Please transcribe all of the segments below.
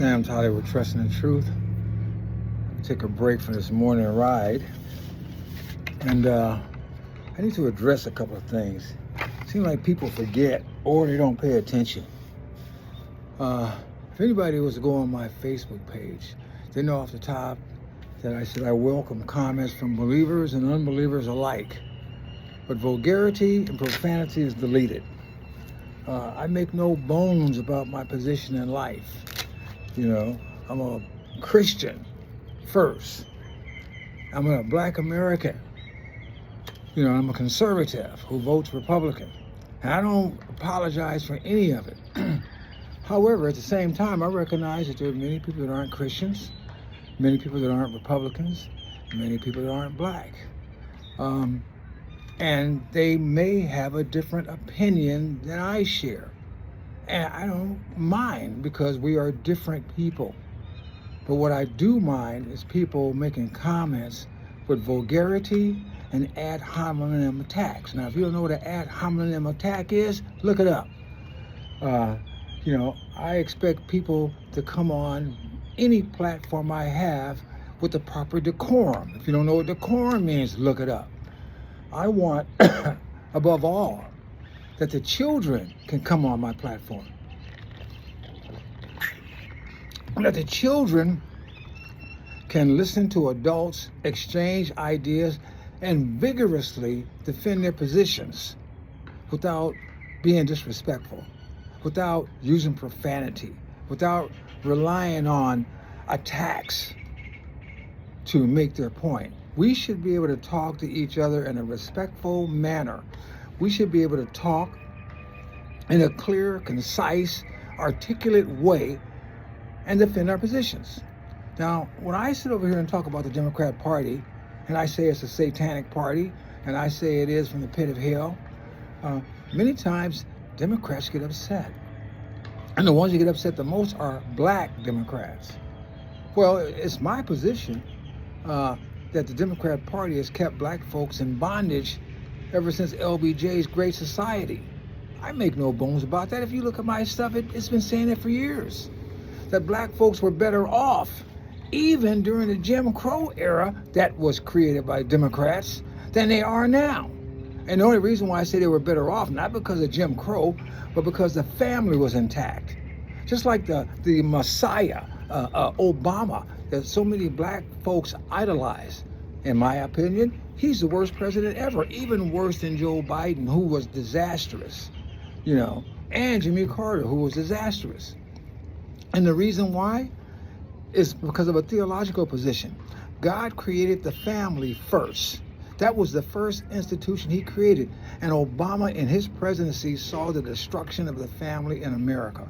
Sam Tyler with Trust in the Truth. Take a break from this morning ride, and I need to address a couple of things. It seems like people forget or they don't pay attention. If anybody was to go on my Facebook page, they know off the top that I said I welcome comments from believers and unbelievers alike, but vulgarity and profanity is deleted. I make no bones about my position in life. You know, I'm a Christian first. I'm a Black American. You know, I'm a conservative who votes Republican. And I don't apologize for any of it. However, at the same time, I recognize that there are many people that aren't Christians, many people that aren't Republicans, many people that aren't Black. And they may have a different opinion than I share. And I don't mind because we are different people. But what I do mind is people making comments with vulgarity and ad hominem attacks. Now, if you don't know what an ad hominem attack is, look it up. You know, I expect people to come on any platform I have with the proper decorum. If you don't know what decorum means, look it up. I want, above all, that the children can come on my platform. That the children can listen to adults, exchange ideas, and vigorously defend their positions without being disrespectful, without using profanity, without relying on attacks to make their point. We should be able to talk to each other in a respectful manner. We should be able to talk in a clear, concise, articulate way and defend our positions. Now, when I sit over here and talk about the Democrat Party, and I say it's a satanic party, and I say it is from the pit of hell, many times Democrats get upset. And the ones who get upset the most are Black Democrats. Well, it's my position that the Democrat Party has kept Black folks in bondage ever since LBJ's Great Society. I make no bones about that. If you look at my stuff, it's been saying it for years, that Black folks were better off, even during the Jim Crow era that was created by Democrats, than they are now. And the only reason why I say they were better off, not because of Jim Crow, but because the family was intact. Just like the Messiah, Obama, that so many Black folks idolize. In my opinion, he's the worst president ever, even worse than Joe Biden, who was disastrous, you know, and Jimmy Carter, who was disastrous. And the reason why is because of a theological position. God created the family first. That was the first institution he created. And Obama in his presidency saw the destruction of the family in America.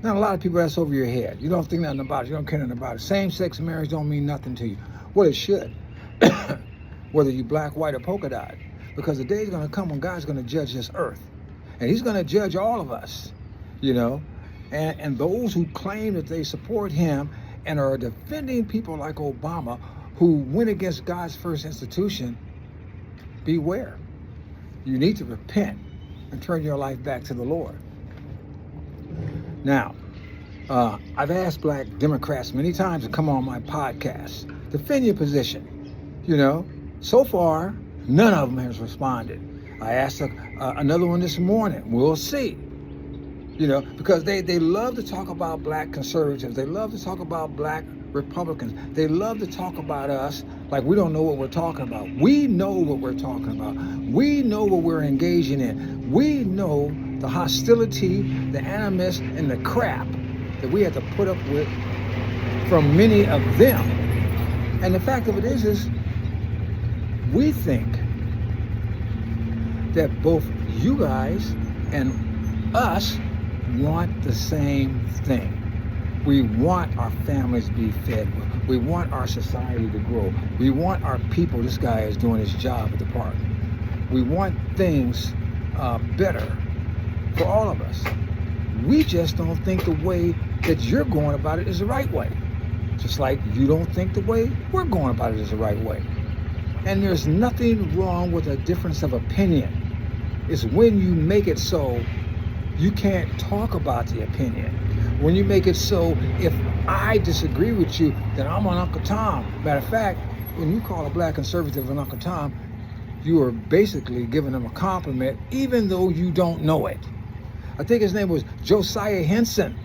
Now, a lot of people, that's over your head. You don't think nothing about it. You don't care nothing about it. Same-sex marriage don't mean nothing to you. Well, it should. Whether you Black, white, or polka dot. Because the day is going to come when God's going to judge this earth. And he's going to judge all of us, you know. And those who claim that they support him and are defending people like Obama who went against God's first institution, beware. You need to repent and turn your life back to the Lord. Now, I've asked Black Democrats many times to come on my podcast, defend your position. You know, so far, none of them has responded. I asked another one this morning. We'll see. You know, because they love to talk about Black conservatives. They love to talk about Black Republicans. They love to talk about us like we don't know what we're talking about. We know what we're talking about. We know what we're engaging in. We know the hostility, the animus, and the crap that we have to put up with from many of them. And the fact of it is we think that both you guys and us want the same thing. We want our families to be fed. We want our society to grow. We want our people, this guy is doing his job at the park. We want things better for all of us. We just don't think the way that you're going about it is the right way. Just like you don't think the way we're going about it is the right way. And there's nothing wrong with a difference of opinion. It's when you make it so you can't talk about the opinion. when you make it so if I disagree with you, then I'm on Uncle Tom. Matter of fact, when you call a black conservative an Uncle Tom, you are basically giving them a compliment, even though you don't know it. I think his name was Josiah Henson,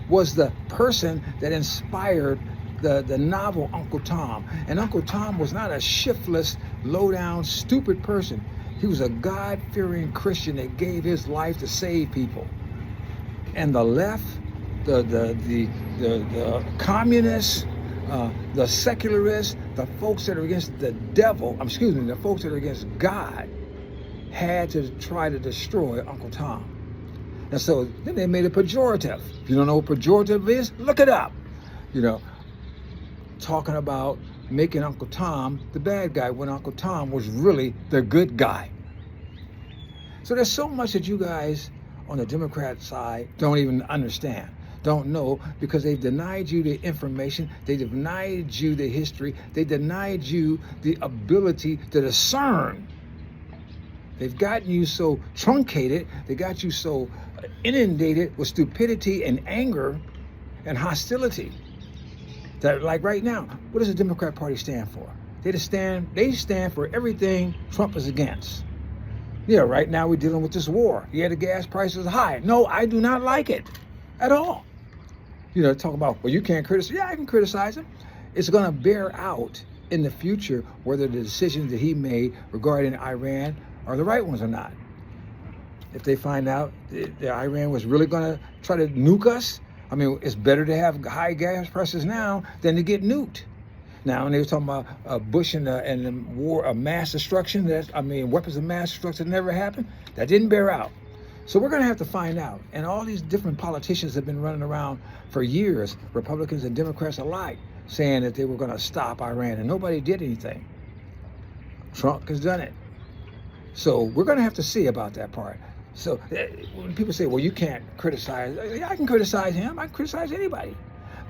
was the person that inspired the novel Uncle Tom. And Uncle Tom was not a shiftless, low-down, stupid person. He was a God-fearing Christian that gave his life to save people. And the left, the communists, the secularists, the folks that are against the devil, the folks that are against God, had to try to destroy Uncle Tom. And so then they made it pejorative. If you don't know what pejorative is, look it up. Talking about making Uncle Tom the bad guy when Uncle Tom was really the good guy. So there's so much that you guys on the Democrat side don't even understand, don't know, because they've denied you the information, they denied you the history, they denied you the ability to discern. They've gotten you so truncated, they got you so inundated with stupidity and anger and hostility that, like right now, what does the Democrat Party stand for? They stand for everything Trump is against. Yeah, right now we're dealing with this war. Yeah, the gas prices are high. No, I do not like it at all. Talk about, well, you can't criticize. Yeah, I can criticize him. It's going to bear out in the future whether the decisions that he made regarding Iran are the right ones or not. If they find out that Iran was really going to try to nuke us, it's better to have high gas prices now than to get nuked. Now, when they were talking about Bush and the war of mass destruction, weapons of mass destruction never happened, that didn't bear out. So we're going to have to find out. And all these different politicians have been running around for years, Republicans and Democrats alike, saying that they were going to stop Iran, and nobody did anything. Trump has done it. So we're going to have to see about that part. So when people say, well, you can't criticize, yeah, I can criticize him. I can criticize anybody.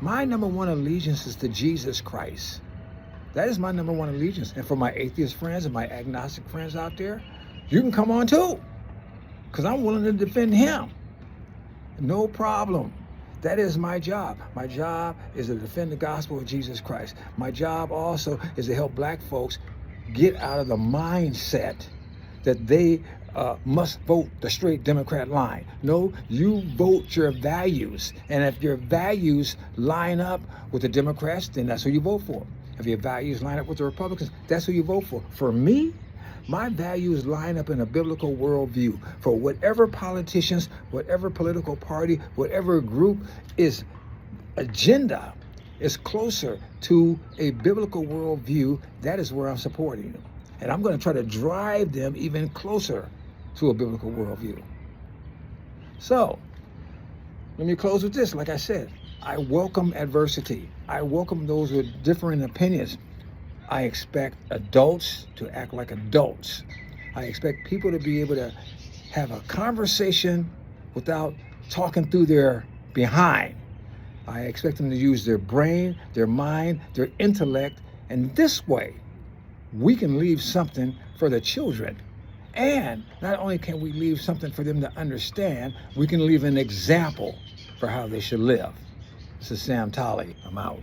My number one allegiance is to Jesus Christ. That is my number one allegiance. And for my atheist friends and my agnostic friends out there, you can come on too, because I'm willing to defend him. No problem. That is my job. My job is to defend the gospel of Jesus Christ. My job also is to help black folks get out of the mindset that they must vote the straight Democrat line. No, you vote your values. And if your values line up with the Democrats, then that's who you vote for. If your values line up with the Republicans, that's who you vote for. For me, my values line up in a biblical worldview. For whatever politicians, whatever political party, whatever group is agenda is closer to a biblical worldview, that is where I'm supporting them. And I'm going to try to drive them even closer to a biblical worldview. So, let me close with this. Like I said, I welcome adversity. I welcome those with differing opinions. I expect adults to act like adults. I expect people to be able to have a conversation without talking through their behind. I expect them to use their brain, their mind, their intellect, and this way, we can leave something for the children. And not only can we leave something for them to understand, we can leave an example for how they should live. This is Sam Tolley. I'm out.